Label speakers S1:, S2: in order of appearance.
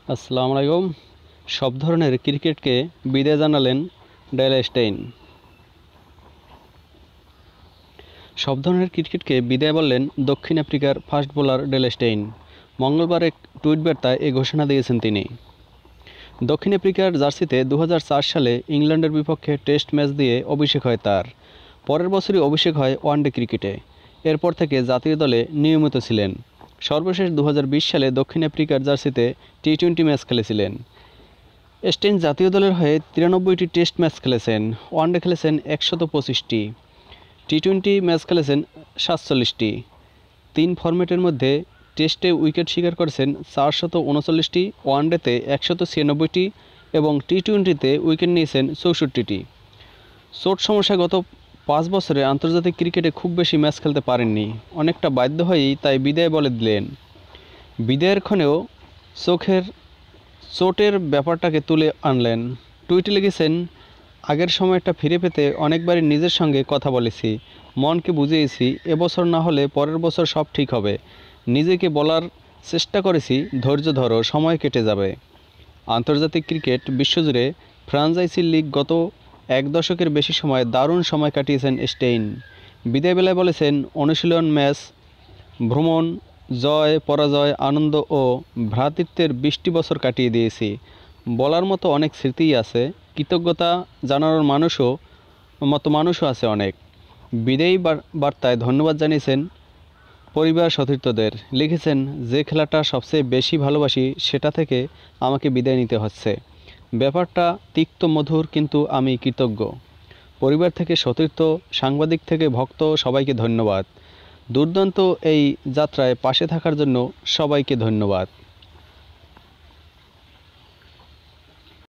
S1: আসসালামু আলাইকুম। সব ধরনের ক্রিকেটকে বিদায় জানালেন ডেল স্টেইন। সব ধরনের ক্রিকেটকে বিদায় বললেন দক্ষিণ আফ্রিকার ফাস্ট বোলার ডেল স্টেইন। মঙ্গলবার এক টুইট বার্তায় এই ঘোষণা দিয়েছেন তিনি। দক্ষিণ আফ্রিকার জার্সিতে 2004 সালে ইংল্যান্ডের বিপক্ষে টেস্ট ম্যাচ দিয়ে অভিষেক হয় তার। পরের বছরই অভিষেক হয় ওয়ানডে ক্রিকেটে। এরপর থেকে জাতীয় দলে নিয়মিত ছিলেন। সর্বশেষ 2020 সালে দক্ষিণ আফ্রিকার জার্সিতে টি-20 ম্যাচ খেলেছিলেন। স্টেইন জাতীয় দলের হয়ে 93টি টেস্ট ম্যাচ খেলেছেন, ওয়ানডে খেলেছেন 125টি, টি-20 ম্যাচ খেলেছেন 47টি। 3 ফরম্যাটের মধ্যে টেস্টে উইকেট শিকার করেছেন 439টি, ওয়ানডেতে 196টি এবং টি-20তে উইকেট নিয়েছেন 64টি। চোট সমস্যা গত 5 বছরে আন্তর্জাতিক ক্রিকেটে খুব বেশি ম্যাচ খেলতে পারেননি, অনেকটা বাধ্য হয়েই তাই বিদায় বলে দিলেন। বিদায়ের ক্ষণেও চোটের ব্যাপারটাকে তুলে আনলেন। টুইটে লিখেছেন, আগের সময়টা ফিরে পেতে অনেকবারই নিজের সঙ্গে কথা বলেছি, মনকে বুঝিয়েছি এবছর না হলে পরের বছর সব ঠিক হবে। নিজেকে বলার চেষ্টা করেছি, ধৈর্য ধরো, সময় কেটে যাবে। আন্তর্জাতিক ক্রিকেট বিশ্বজুড়ে ফ্র্যাঞ্চাইজি লিগ গত 1 দশকের বেশি সময় দারুণ সময় কাটিয়েছেন স্টেইন। বিদায় বেলায় বলেছেন, অনুশীলন, ম্যাচ, ভ্রমণ, জয় পরাজয়, আনন্দ ও ভ্রাতৃত্বের 20টি বছর কাটিয়ে দিয়েছি। বলার মতো অনেক স্মৃতিই আছে, কৃতজ্ঞতা জানানোর মানুষও আছে অনেক। বিদায়ী বার্তায় ধন্যবাদ জানিয়েছেন পরিবার সতীর্থদের। লিখেছেন, যে খেলাটা সবচেয়ে বেশি ভালোবাসি সেটা থেকে আমাকে বিদায় নিতে হচ্ছে। ব্যাপারটা তিক্ত মধুর, কিন্তু আমি কৃতজ্ঞ। পরিবার থেকে সতীর্থ, সাংবাদিক থেকে ভক্ত, সবাইকে ধন্যবাদ। দুর্দান্ত এই যাত্রায় পাশে থাকার জন্য সবাইকে ধন্যবাদ।